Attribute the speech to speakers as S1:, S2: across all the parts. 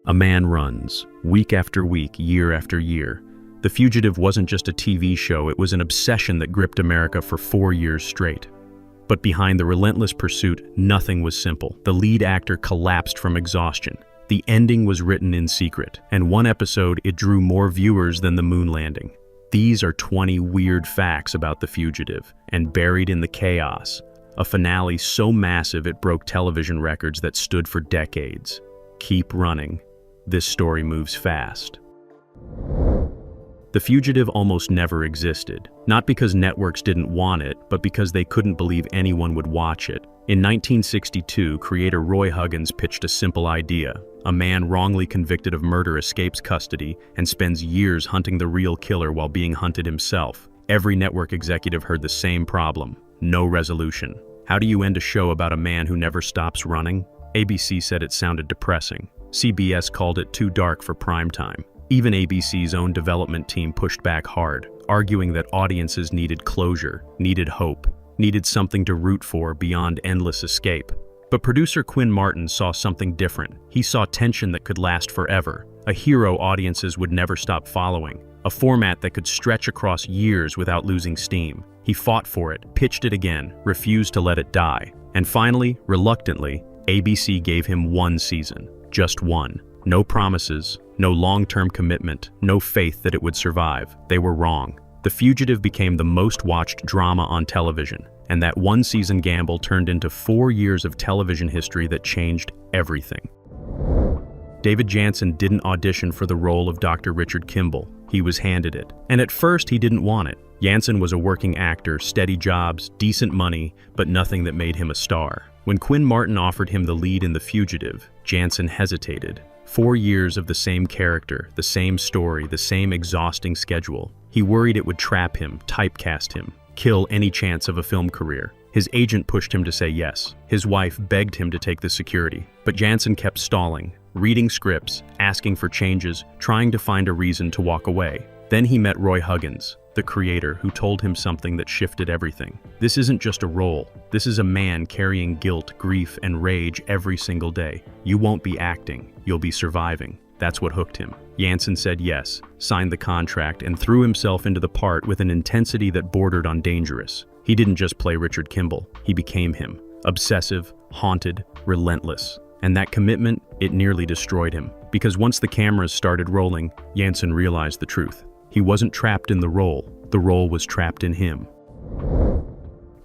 S1: A man runs, week after week, year after year. The Fugitive wasn't just a TV show, it was an obsession that gripped America for 4 years straight. But behind the relentless pursuit, nothing was simple. The lead actor collapsed from exhaustion. The ending was written in secret, and one episode, it drew more viewers than the moon landing. These are 20 weird facts about The Fugitive, and buried in the chaos, a finale so massive it broke television records that stood for decades. Keep running. This story moves fast. The Fugitive almost never existed, not because networks didn't want it, but because they couldn't believe anyone would watch it. In 1962, creator Roy Huggins pitched a simple idea. A man wrongly convicted of murder escapes custody and spends years hunting the real killer while being hunted himself. Every network executive heard the same problem: no resolution. How do you end a show about a man who never stops running? ABC said it sounded depressing. CBS called it too dark for primetime. Even ABC's own development team pushed back hard, arguing that audiences needed closure, needed hope, needed something to root for beyond endless escape. But producer Quinn Martin saw something different. He saw tension that could last forever, a hero audiences would never stop following, a format that could stretch across years without losing steam. He fought for it, pitched it again, refused to let it die. And finally, reluctantly, ABC gave him one season. Just one. No promises, no long-term commitment, no faith that it would survive. They were wrong. The Fugitive became the most watched drama on television, and that one-season gamble turned into 4 years of television history that changed everything. David Jansen didn't audition for the role of Dr. Richard Kimble. He was handed it. And at first, he didn't want it. Jansen was a working actor, steady jobs, decent money, but nothing that made him a star. When Quinn Martin offered him the lead in The Fugitive, Jansen hesitated. 4 years of the same character, the same story, the same exhausting schedule. He worried it would trap him, typecast him, kill any chance of a film career. His agent pushed him to say yes. His wife begged him to take the security. But Jansen kept stalling, reading scripts, asking for changes, trying to find a reason to walk away. Then he met Roy Huggins, the creator, who told him something that shifted everything. This isn't just a role. This is a man carrying guilt, grief, and rage every single day. You won't be acting, you'll be surviving. That's what hooked him. Jansen said yes, signed the contract, and threw himself into the part with an intensity that bordered on dangerous. He didn't just play Richard Kimble, he became him. Obsessive, haunted, relentless. And that commitment, it nearly destroyed him. Because once the cameras started rolling, Jansen realized the truth. He wasn't trapped in the role was trapped in him.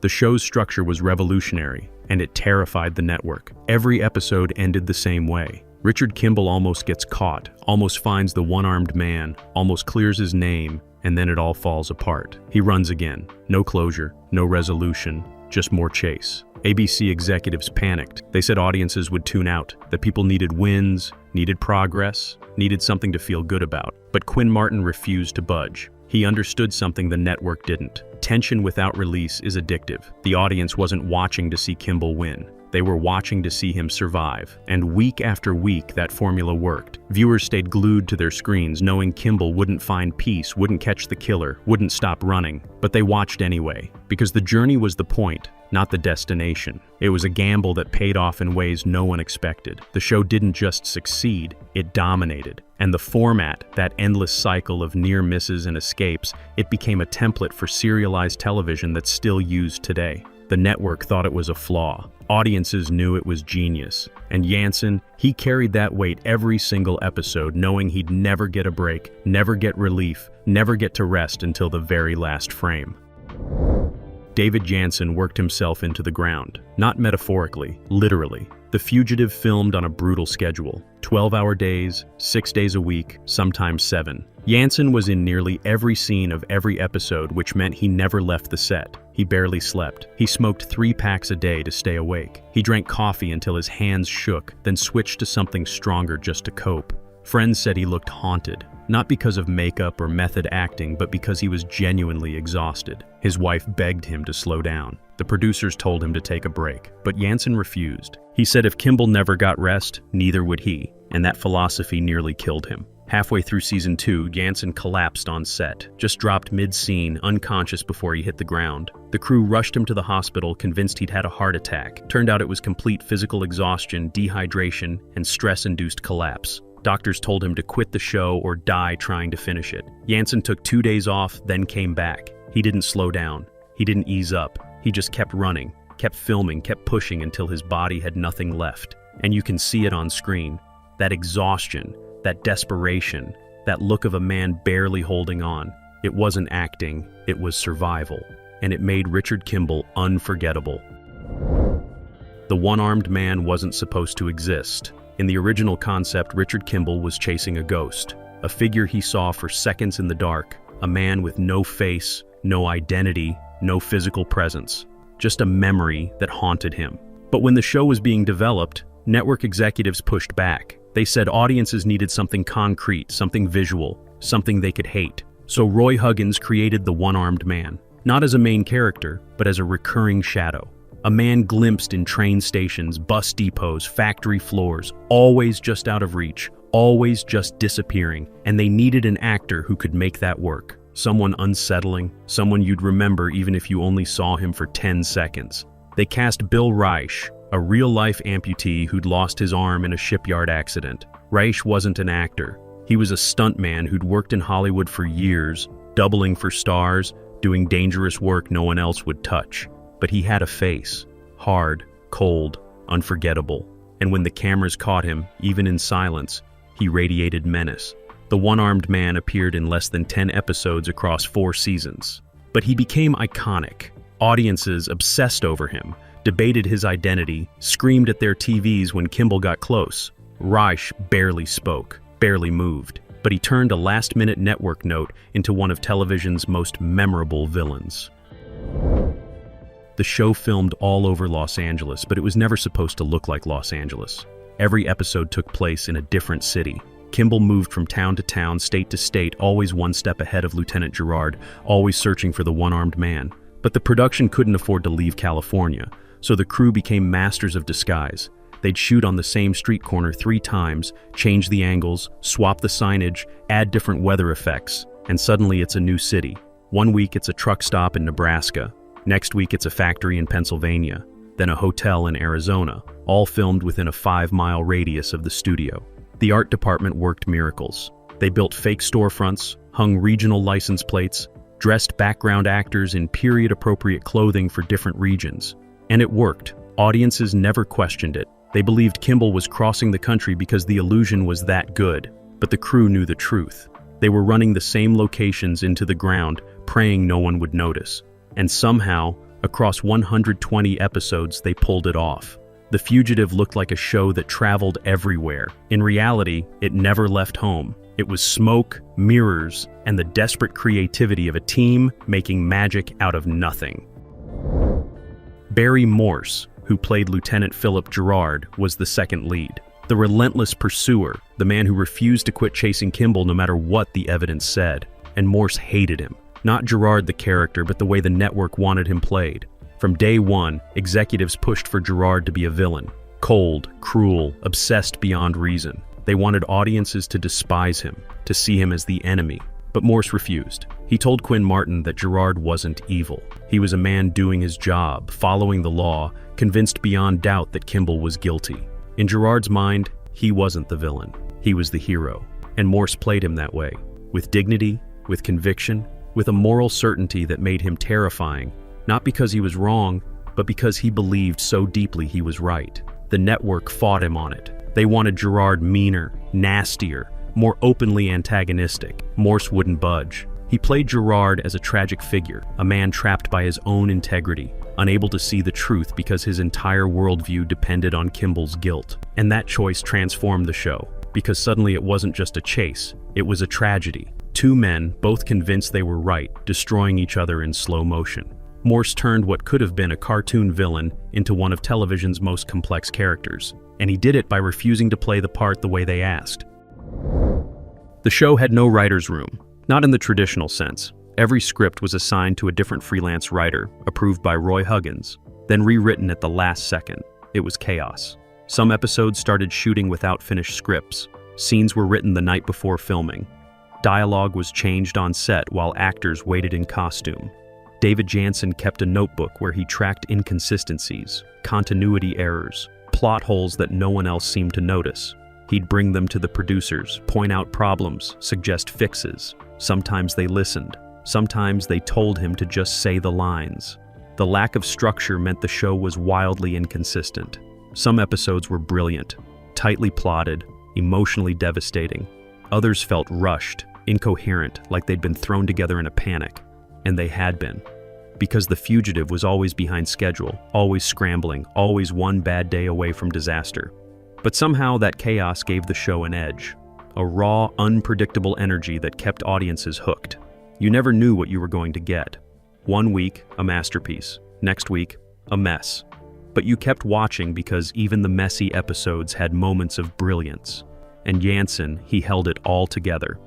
S1: The show's structure was revolutionary, and it terrified the network. Every episode ended the same way. Richard Kimble almost gets caught, almost finds the one-armed man, almost clears his name, and then it all falls apart. He runs again. No closure, no resolution, just more chase. ABC executives panicked. They said audiences would tune out, that people needed wins, needed progress, needed something to feel good about. But Quinn Martin refused to budge. He understood something the network didn't. Tension without release is addictive. The audience wasn't watching to see Kimble win. They were watching to see him survive. And week after week, that formula worked. Viewers stayed glued to their screens, knowing Kimble wouldn't find peace, wouldn't catch the killer, wouldn't stop running. But they watched anyway, because the journey was the point, not the destination. It was a gamble that paid off in ways no one expected. The show didn't just succeed, it dominated. And the format, that endless cycle of near misses and escapes, it became a template for serialized television that's still used today. The network thought it was a flaw. Audiences knew it was genius. And Jansen, he carried that weight every single episode, knowing he'd never get a break, never get relief, never get to rest until the very last frame. David Jansen worked himself into the ground. Not metaphorically, literally. The Fugitive filmed on a brutal schedule. 12-hour days, 6 days a week, sometimes 7. Jansen was in nearly every scene of every episode, which meant he never left the set. He barely slept. He smoked 3 packs a day to stay awake. He drank coffee until his hands shook, then switched to something stronger just to cope. Friends said he looked haunted, not because of makeup or method acting, but because he was genuinely exhausted. His wife begged him to slow down. The producers told him to take a break, but Jansen refused. He said if Kimble never got rest, neither would he, and that philosophy nearly killed him. Halfway through season 2, Jansen collapsed on set, just dropped mid-scene, unconscious before he hit the ground. The crew rushed him to the hospital, convinced he'd had a heart attack. Turned out it was complete physical exhaustion, dehydration, and stress-induced collapse. Doctors told him to quit the show or die trying to finish it. Jansen took 2 days off, then came back. He didn't slow down. He didn't ease up. He just kept running, kept filming, kept pushing until his body had nothing left. And you can see it on screen. That exhaustion, that desperation, that look of a man barely holding on. It wasn't acting, it was survival. And it made Richard Kimble unforgettable. The one-armed man wasn't supposed to exist. In the original concept, Richard Kimble was chasing a ghost, a figure he saw for seconds in the dark, a man with no face, no identity, no physical presence, just a memory that haunted him. But when the show was being developed, network executives pushed back. They said audiences needed something concrete, something visual, something they could hate. So Roy Huggins created the one-armed man, not as a main character, but as a recurring shadow. A man glimpsed in train stations, bus depots, factory floors, always just out of reach, always just disappearing, and they needed an actor who could make that work. Someone unsettling, someone you'd remember even if you only saw him for 10 seconds. They cast Bill Reich, a real-life amputee who'd lost his arm in a shipyard accident. Reich wasn't an actor. He was a stuntman who'd worked in Hollywood for years, doubling for stars, doing dangerous work no one else would touch. But he had a face, hard, cold, unforgettable. And when the cameras caught him, even in silence, he radiated menace. The one-armed man appeared in less than 10 episodes across 4 seasons. But he became iconic. Audiences obsessed over him, debated his identity, screamed at their TVs when Kimble got close. Reich barely spoke, barely moved, but he turned a last-minute network note into one of television's most memorable villains. The show filmed all over Los Angeles, but it was never supposed to look like Los Angeles. Every episode took place in a different city. Kimble moved from town to town, state to state, always one step ahead of Lieutenant Gerard, always searching for the one-armed man. But the production couldn't afford to leave California, so the crew became masters of disguise. They'd shoot on the same street corner 3 times, change the angles, swap the signage, add different weather effects, and suddenly it's a new city. One week it's a truck stop in Nebraska. Next week it's a factory in Pennsylvania, then a hotel in Arizona, all filmed within a 5-mile radius of the studio. The art department worked miracles. They built fake storefronts, hung regional license plates, dressed background actors in period-appropriate clothing for different regions. And it worked. Audiences never questioned it. They believed Kimble was crossing the country because the illusion was that good. But the crew knew the truth. They were running the same locations into the ground, praying no one would notice. And somehow, across 120 episodes, they pulled it off. The Fugitive looked like a show that traveled everywhere. In reality, it never left home. It was smoke, mirrors, and the desperate creativity of a team making magic out of nothing. Barry Morse, who played Lieutenant Philip Gerard, was the second lead. The relentless pursuer, the man who refused to quit chasing Kimble no matter what the evidence said. And Morse hated him. Not Gerard the character, but the way the network wanted him played. From day one, executives pushed for Gerard to be a villain. Cold, cruel, obsessed beyond reason. They wanted audiences to despise him, to see him as the enemy. But Morse refused. He told Quinn Martin that Gerard wasn't evil. He was a man doing his job, following the law, convinced beyond doubt that Kimble was guilty. In Gerard's mind, he wasn't the villain. He was the hero. And Morse played him that way, with dignity, with conviction, with a moral certainty that made him terrifying, not because he was wrong, but because he believed so deeply he was right. The network fought him on it. They wanted Gerard meaner, nastier, more openly antagonistic. Morse wouldn't budge. He played Gerard as a tragic figure, a man trapped by his own integrity, unable to see the truth because his entire worldview depended on Kimble's guilt. And that choice transformed the show, because suddenly it wasn't just a chase, it was a tragedy. 2 men, both convinced they were right, destroying each other in slow motion. Morse turned what could have been a cartoon villain into one of television's most complex characters, and he did it by refusing to play the part the way they asked. The show had no writer's room, not in the traditional sense. Every script was assigned to a different freelance writer, approved by Roy Huggins, then rewritten at the last second. It was chaos. Some episodes started shooting without finished scripts. Scenes were written the night before filming. Dialogue was changed on set while actors waited in costume. David Jansen kept a notebook where he tracked inconsistencies, continuity errors, plot holes that no one else seemed to notice. He'd bring them to the producers, point out problems, suggest fixes. Sometimes they listened. Sometimes they told him to just say the lines. The lack of structure meant the show was wildly inconsistent. Some episodes were brilliant, tightly plotted, emotionally devastating. Others felt rushed, incoherent, like they'd been thrown together in a panic. And they had been. Because The Fugitive was always behind schedule, always scrambling, always one bad day away from disaster. But somehow that chaos gave the show an edge. A raw, unpredictable energy that kept audiences hooked. You never knew what you were going to get. One week, a masterpiece. Next week, a mess. But you kept watching because even the messy episodes had moments of brilliance. And Jansen, he held it all together.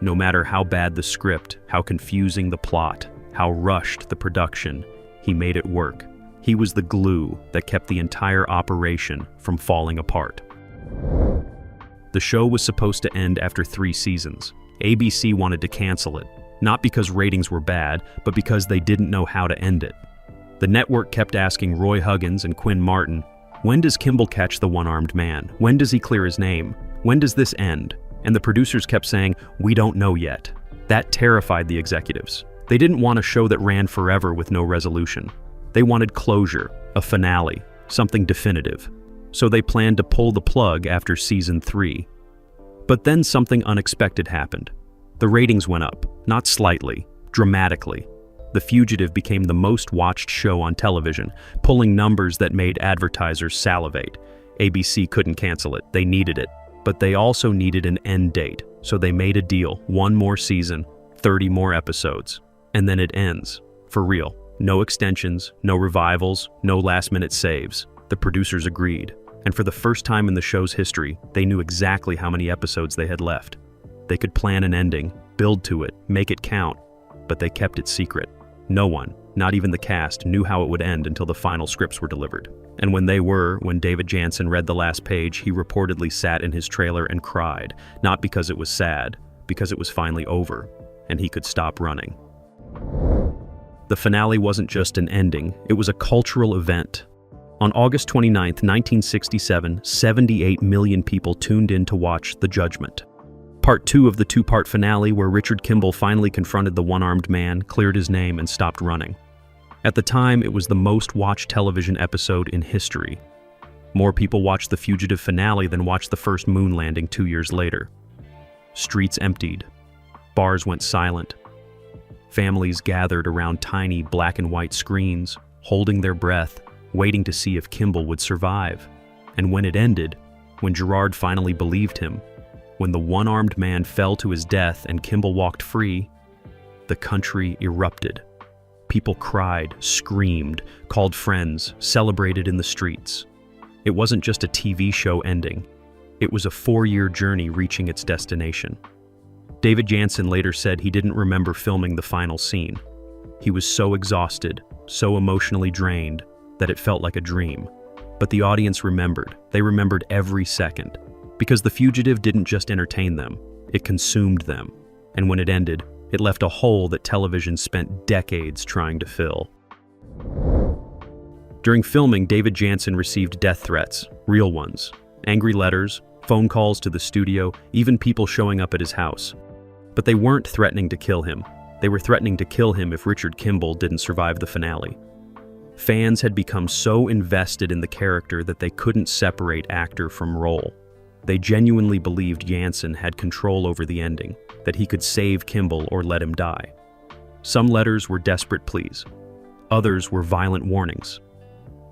S1: No matter how bad the script, how confusing the plot, how rushed the production, he made it work. He was the glue that kept the entire operation from falling apart. The show was supposed to end after 3 seasons. ABC wanted to cancel it, not because ratings were bad, but because they didn't know how to end it. The network kept asking Roy Huggins and Quinn Martin, when does Kimble catch the one-armed man? When does he clear his name? When does this end? And the producers kept saying, we don't know yet. That terrified the executives. They didn't want a show that ran forever with no resolution. They wanted closure, a finale, something definitive. So they planned to pull the plug after season 3. But then something unexpected happened. The ratings went up, not slightly, dramatically. The Fugitive became the most watched show on television, pulling numbers that made advertisers salivate. ABC couldn't cancel it, they needed it. But they also needed an end date, so they made a deal, 1 more season, 30 more episodes. And then it ends, for real. No extensions, no revivals, no last-minute saves. The producers agreed, and for the first time in the show's history, they knew exactly how many episodes they had left. They could plan an ending, build to it, make it count, but they kept it secret. No one, not even the cast, knew how it would end until the final scripts were delivered. And when David Jansen read the last page, he reportedly sat in his trailer and cried, not because it was sad, because it was finally over, and he could stop running. The finale wasn't just an ending, it was a cultural event. On August 29, 1967, 78 million people tuned in to watch The Judgment. Part 2 of the 2-part finale where Richard Kimble finally confronted the one-armed man, cleared his name, and stopped running. At the time, it was the most watched television episode in history. More people watched the Fugitive finale than watched the first moon landing 2 years later. Streets emptied. Bars went silent. Families gathered around tiny black and white screens, holding their breath, waiting to see if Kimble would survive. And when it ended, when Gerard finally believed him, when the one-armed man fell to his death and Kimble walked free, the country erupted. People cried, screamed, called friends, celebrated in the streets. It wasn't just a TV show ending. It was a 4-year journey reaching its destination. David Jansen later said he didn't remember filming the final scene. He was so exhausted, so emotionally drained, that it felt like a dream. But the audience remembered. They remembered every second. Because The Fugitive didn't just entertain them, it consumed them. And when it ended, it left a hole that television spent decades trying to fill. During filming, David Jansen received death threats, real ones, angry letters, phone calls to the studio, even people showing up at his house. But they weren't threatening to kill him. They were threatening to kill him if Richard Kimble didn't survive the finale. Fans had become so invested in the character that they couldn't separate actor from role. They genuinely believed Jansen had control over the ending, that he could save Kimble or let him die. Some letters were desperate pleas. Others were violent warnings.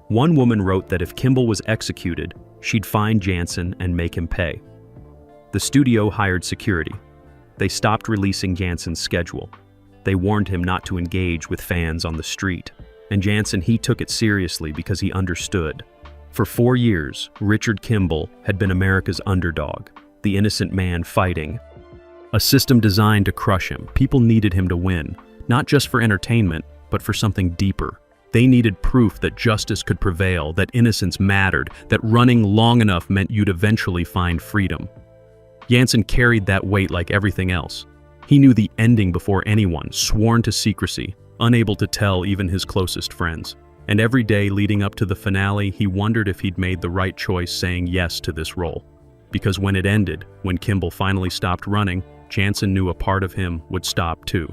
S1: One woman wrote that if Kimble was executed, she'd find Jansen and make him pay. The studio hired security. They stopped releasing Jansen's schedule. They warned him not to engage with fans on the street. And Jansen, he took it seriously because he understood. For 4 years, Richard Kimble had been America's underdog, the innocent man fighting. A system designed to crush him. People needed him to win, not just for entertainment, but for something deeper. They needed proof that justice could prevail, that innocence mattered, that running long enough meant you'd eventually find freedom. Jansen carried that weight like everything else. He knew the ending before anyone, sworn to secrecy, unable to tell even his closest friends. And every day leading up to the finale, he wondered if he'd made the right choice saying yes to this role. because when it ended, when Kimble finally stopped running, Jansen knew a part of him would stop too.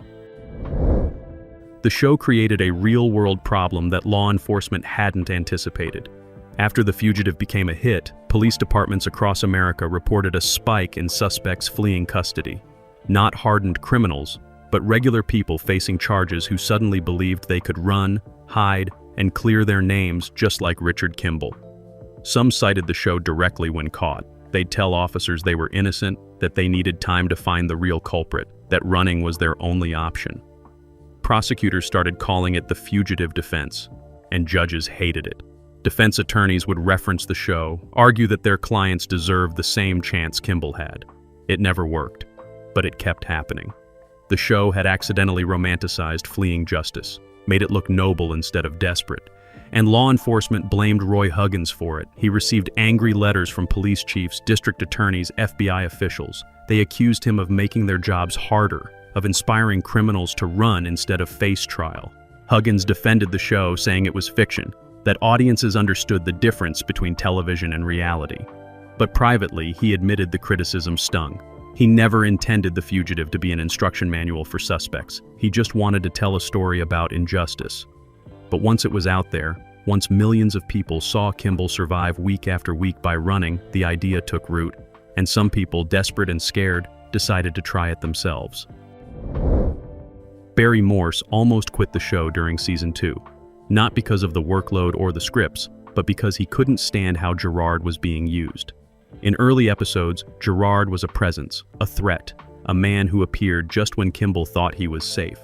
S1: The show created a real-world problem that law enforcement hadn't anticipated. After The Fugitive became a hit, police departments across America reported a spike in suspects fleeing custody. Not hardened criminals, but regular people facing charges who suddenly believed they could run, hide, and clear their names just like Richard Kimble. Some cited the show directly when caught. They'd tell officers they were innocent, that they needed time to find the real culprit, that running was their only option. Prosecutors started calling it the fugitive defense, and judges hated it. Defense attorneys would reference the show, argue that their clients deserved the same chance Kimble had. It never worked, but it kept happening. The show had accidentally romanticized fleeing justice, made it look noble instead of desperate, and law enforcement blamed Roy Huggins for it. He received angry letters from police chiefs, district attorneys, FBI officials. They accused him of making their jobs harder, of inspiring criminals to run instead of face trial. Huggins defended the show, saying it was fiction, that audiences understood the difference between television and reality. But privately, he admitted the criticism stung. He never intended The Fugitive to be an instruction manual for suspects. He just wanted to tell a story about injustice. But once it was out there, once millions of people saw Kimble survive week after week by running, the idea took root, and some people, desperate and scared, decided to try it themselves. Barry Morse almost quit the show during season 2, not because of the workload or the scripts, but because he couldn't stand how Gerard was being used. In early episodes, Gerard was a presence, a threat, a man who appeared just when Kimble thought he was safe.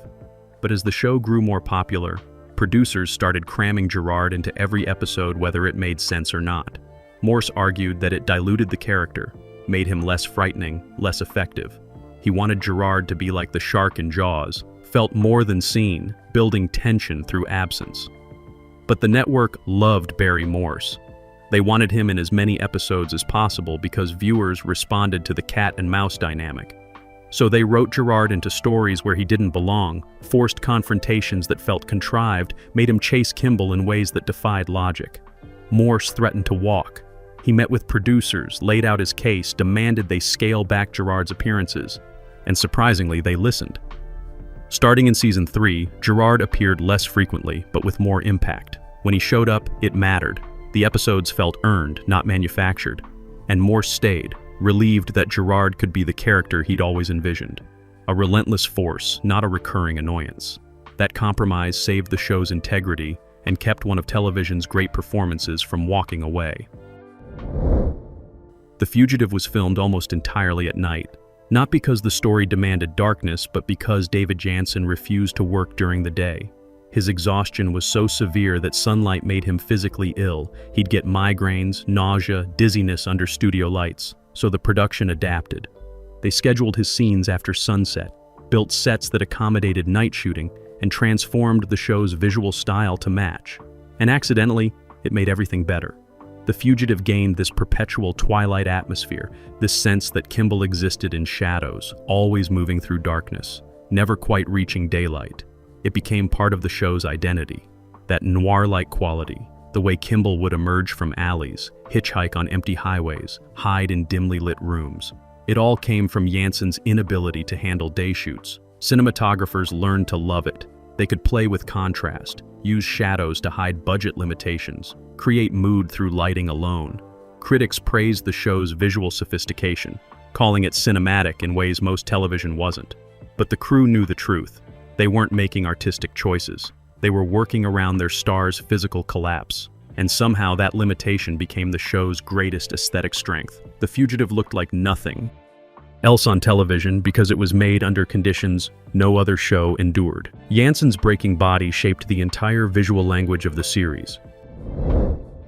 S1: But as the show grew more popular, producers started cramming Gerard into every episode whether it made sense or not. Morse argued that it diluted the character, made him less frightening, less effective. He wanted Gerard to be like the shark in Jaws, felt more than seen, building tension through absence. But the network loved Barry Morse. They wanted him in as many episodes as possible because viewers responded to the cat and mouse dynamic. So they wrote Gerard into stories where he didn't belong, forced confrontations that felt contrived, made him chase Kimble in ways that defied logic. Morse threatened to walk. He met with producers, laid out his case, demanded they scale back Gerard's appearances. And surprisingly, they listened. Starting in season 3, Gerard appeared less frequently, but with more impact. When he showed up, it mattered. The episodes felt earned, not manufactured. And Morse stayed, relieved that Gerard could be the character he'd always envisioned. A relentless force, not a recurring annoyance. That compromise saved the show's integrity and kept one of television's great performances from walking away. The Fugitive was filmed almost entirely at night. Not because the story demanded darkness, but because David Jansen refused to work during the day. His exhaustion was so severe that sunlight made him physically ill. He'd get migraines, nausea, dizziness under studio lights, so the production adapted. They scheduled his scenes after sunset, built sets that accommodated night shooting, and transformed the show's visual style to match. And accidentally, it made everything better. The Fugitive gained this perpetual twilight atmosphere, this sense that Kimble existed in shadows, always moving through darkness, never quite reaching daylight. It became part of the show's identity, that noir-like quality, the way Kimble would emerge from alleys, hitchhike on empty highways, hide in dimly lit rooms. It all came from Jansen's inability to handle day shoots. Cinematographers learned to love it. They could play with contrast, use shadows to hide budget limitations, create mood through lighting alone. Critics praised the show's visual sophistication, calling it cinematic in ways most television wasn't. But the crew knew the truth. They weren't making artistic choices. They were working around their star's physical collapse. And somehow that limitation became the show's greatest aesthetic strength. The Fugitive looked like nothing else on television because it was made under conditions no other show endured. Jansen's breaking body shaped the entire visual language of the series.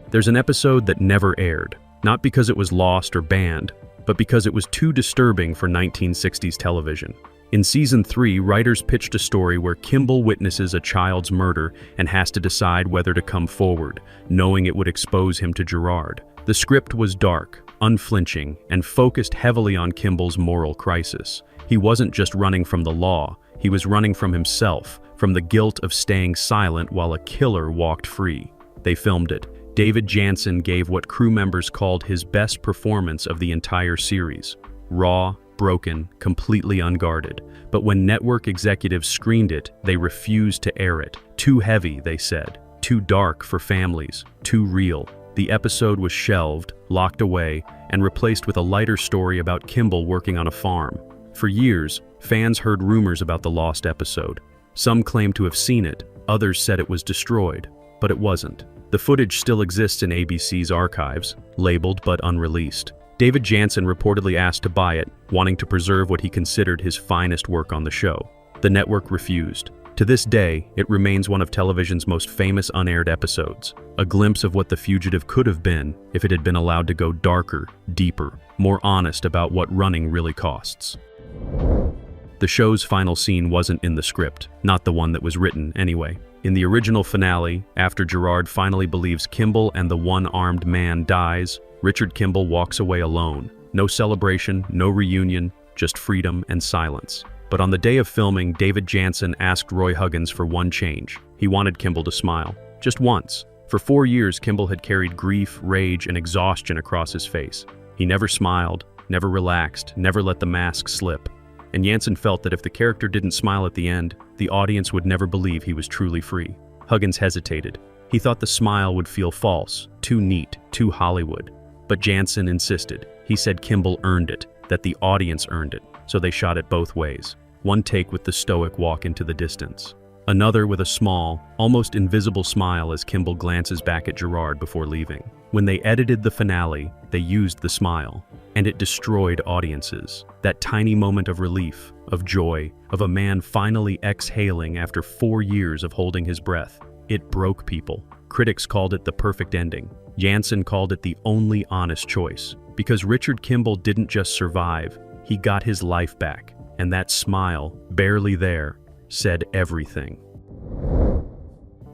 S1: There's an episode that never aired, not because it was lost or banned, but because it was too disturbing for 1960s television. In season 3, writers pitched a story where Kimble witnesses a child's murder and has to decide whether to come forward, knowing it would expose him to Gerard. The script was dark, unflinching, and focused heavily on Kimble's moral crisis. He wasn't just running from the law, he was running from himself, from the guilt of staying silent while a killer walked free. They filmed it, David Jansen gave what crew members called his best performance of the entire series. Raw, broken, completely unguarded. But when network executives screened it, they refused to air it. Too heavy, they said. Too dark for families. Too real. The episode was shelved, locked away, and replaced with a lighter story about Kimble working on a farm. For years, fans heard rumors about the lost episode. Some claimed to have seen it, others said it was destroyed, but it wasn't. The footage still exists in ABC's archives, labeled but unreleased. David Jansen reportedly asked to buy it, wanting to preserve what he considered his finest work on the show. The network refused. To this day, it remains one of television's most famous unaired episodes, a glimpse of what The Fugitive could have been if it had been allowed to go darker, deeper, more honest about what running really costs. The show's final scene wasn't in the script, not the one that was written anyway. In the original finale, after Gerard finally believes Kimble and the one-armed man dies, Richard Kimble walks away alone. No celebration, no reunion, just freedom and silence. But on the day of filming, David Jansen asked Roy Huggins for one change. He wanted Kimble to smile. Just once. For 4 years, Kimble had carried grief, rage, and exhaustion across his face. He never smiled, never relaxed, never let the mask slip. And Jansen felt that if the character didn't smile at the end, the audience would never believe he was truly free. Huggins hesitated. He thought the smile would feel false, too neat, too Hollywood. But Jansen insisted. He said Kimble earned it, that the audience earned it, so they shot it both ways. One take with the stoic walk into the distance. Another with a small, almost invisible smile as Kimble glances back at Gerard before leaving. When they edited the finale, they used the smile, and it destroyed audiences. That tiny moment of relief, of joy, of a man finally exhaling after 4 years of holding his breath. It broke people. Critics called it the perfect ending. Jansen called it the only honest choice. Because Richard Kimble didn't just survive, he got his life back. And that smile, barely there, said everything.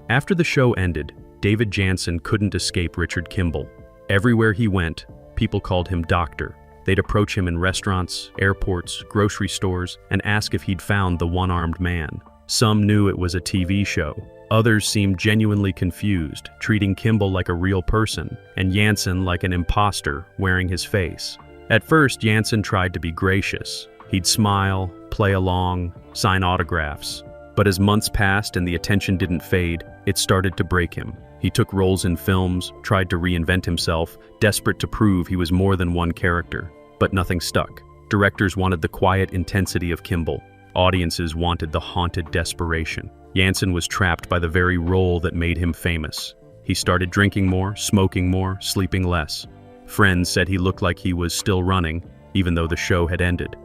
S1: After the show ended, David Jansen couldn't escape Richard Kimble. Everywhere he went, people called him Doctor. They'd approach him in restaurants, airports, grocery stores, and ask if he'd found the one-armed man. Some knew it was a TV show. Others seemed genuinely confused, treating Kimble like a real person, and Jansen like an imposter wearing his face. At first, Jansen tried to be gracious. He'd smile, play along, sign autographs. But as months passed and the attention didn't fade, it started to break him. He took roles in films, tried to reinvent himself, desperate to prove he was more than one character. But nothing stuck. Directors wanted the quiet intensity of Kimble. Audiences wanted the haunted desperation. Jansen was trapped by the very role that made him famous. He started drinking more, smoking more, sleeping less. Friends said he looked like he was still running, even though the show had ended.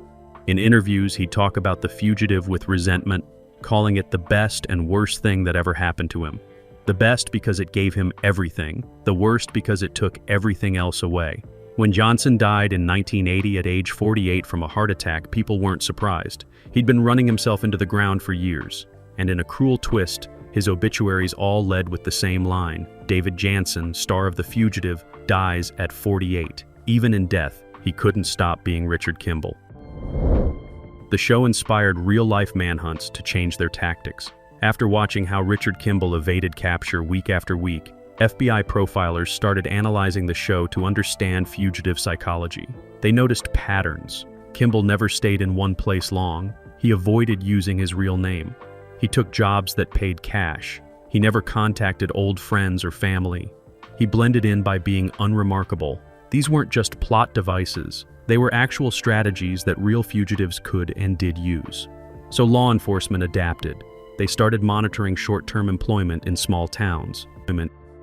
S1: In interviews, he'd talk about The Fugitive with resentment, calling it the best and worst thing that ever happened to him. The best because it gave him everything, the worst because it took everything else away. When Jansen died in 1980 at age 48 from a heart attack, people weren't surprised. He'd been running himself into the ground for years. And in a cruel twist, his obituaries all led with the same line. David Jansen, star of The Fugitive, dies at 48. Even in death, he couldn't stop being Richard Kimble. The show inspired real-life manhunts to change their tactics. After watching how Richard Kimble evaded capture week after week, FBI profilers started analyzing the show to understand fugitive psychology. They noticed patterns. Kimble never stayed in one place long. He avoided using his real name. He took jobs that paid cash. He never contacted old friends or family. He blended in by being unremarkable. These weren't just plot devices. They were actual strategies that real fugitives could and did use. So law enforcement adapted. They started monitoring short-term employment in small towns.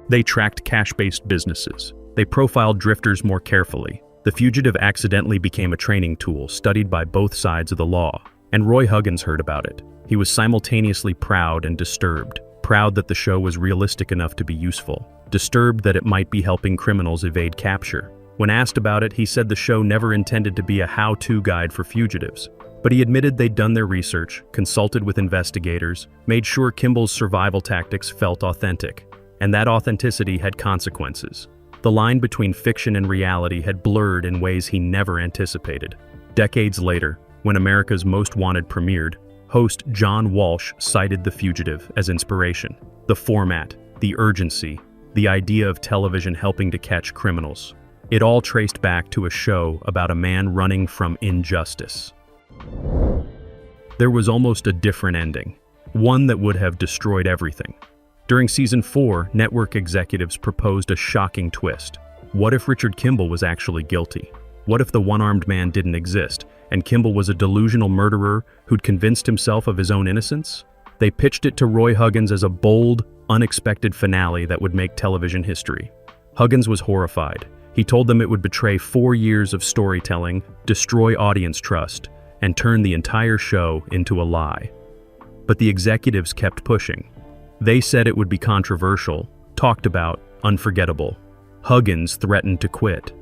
S1: They tracked cash-based businesses. They profiled drifters more carefully. The Fugitive accidentally became a training tool studied by both sides of the law. And Roy Huggins heard about it. He was simultaneously proud and disturbed. Proud that the show was realistic enough to be useful. Disturbed that it might be helping criminals evade capture. When asked about it, he said the show never intended to be a how-to guide for fugitives. But he admitted they'd done their research, consulted with investigators, made sure Kimble's survival tactics felt authentic. And that authenticity had consequences. The line between fiction and reality had blurred in ways he never anticipated. Decades later, when America's Most Wanted premiered, host John Walsh cited The Fugitive as inspiration. The format, the urgency, the idea of television helping to catch criminals. It all traced back to a show about a man running from injustice. There was almost a different ending, one that would have destroyed everything. During season 4, network executives proposed a shocking twist. What if Richard Kimble was actually guilty? What if the one-armed man didn't exist, and Kimble was a delusional murderer who'd convinced himself of his own innocence? They pitched it to Roy Huggins as a bold, unexpected finale that would make television history. Huggins was horrified. He told them it would betray 4 years of storytelling, destroy audience trust, and turn the entire show into a lie. But the executives kept pushing. They said it would be controversial, talked about, unforgettable. Huggins threatened to quit.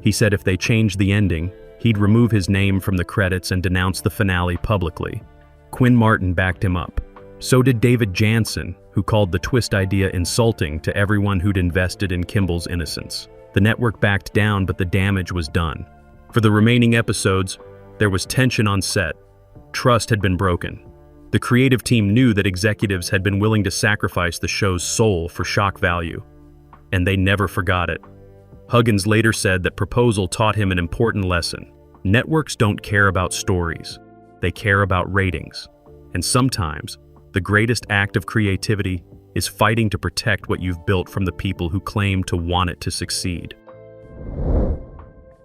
S1: He said if they changed the ending, he'd remove his name from the credits and denounce the finale publicly. Quinn Martin backed him up. So did David Jansen, who called the twist idea insulting to everyone who'd invested in Kimble's innocence. The network backed down, but the damage was done. For the remaining episodes, there was tension on set. Trust had been broken. The creative team knew that executives had been willing to sacrifice the show's soul for shock value. And they never forgot it. Huggins later said that proposal taught him an important lesson. Networks don't care about stories. They care about ratings. And sometimes, the greatest act of creativity is fighting to protect what you've built from the people who claim to want it to succeed.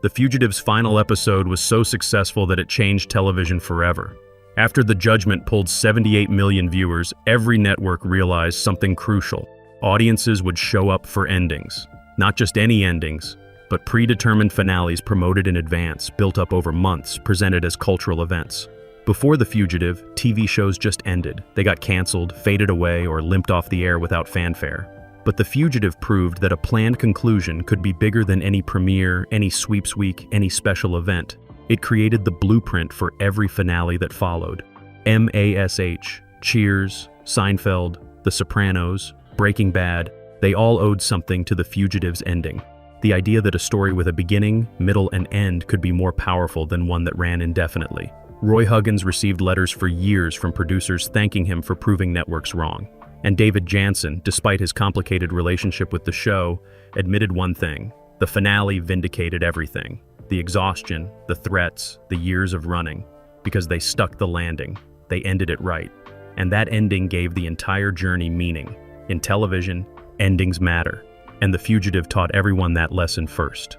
S1: The Fugitive's final episode was so successful that it changed television forever. After The Judgment pulled 78 million viewers, every network realized something crucial. Audiences would show up for endings. Not just any endings, but predetermined finales promoted in advance, built up over months, presented as cultural events. Before The Fugitive, TV shows just ended. They got canceled, faded away, or limped off the air without fanfare. But The Fugitive proved that a planned conclusion could be bigger than any premiere, any sweeps week, any special event. It created the blueprint for every finale that followed. MASH, Cheers, Seinfeld, The Sopranos, Breaking Bad, they all owed something to The Fugitive's ending. The idea that a story with a beginning, middle, and end could be more powerful than one that ran indefinitely. Roy Huggins received letters for years from producers thanking him for proving networks wrong. And David Jansen, despite his complicated relationship with the show, admitted one thing: the finale vindicated everything. The exhaustion, the threats, the years of running. Because they stuck the landing. They ended it right. And that ending gave the entire journey meaning. In television, endings matter. And The Fugitive taught everyone that lesson first.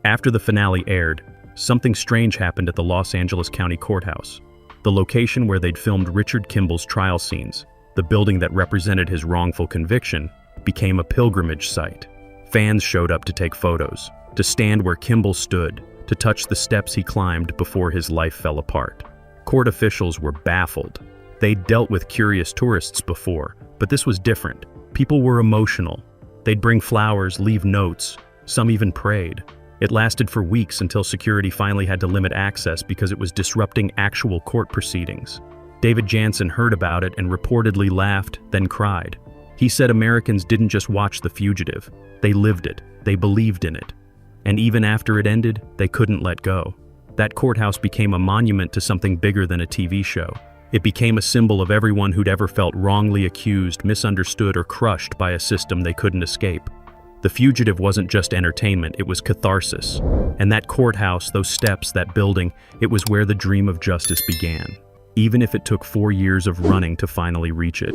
S1: After the finale aired, something strange happened at the Los Angeles County Courthouse. The location where they'd filmed Richard Kimble's trial scenes, the building that represented his wrongful conviction, became a pilgrimage site. Fans showed up to take photos, to stand where Kimble stood, to touch the steps he climbed before his life fell apart. Court officials were baffled. They'd dealt with curious tourists before, but this was different. People were emotional. They'd bring flowers, leave notes. Some even prayed. It lasted for weeks until security finally had to limit access because it was disrupting actual court proceedings. David Jansen heard about it and reportedly laughed, then cried. He said Americans didn't just watch The Fugitive. They lived it. They believed in it. And even after it ended, they couldn't let go. That courthouse became a monument to something bigger than a TV show. It became a symbol of everyone who'd ever felt wrongly accused, misunderstood, or crushed by a system they couldn't escape. The Fugitive wasn't just entertainment, it was catharsis. And that courthouse, those steps, that building, it was where the dream of justice began. Even if it took 4 years of running to finally reach it.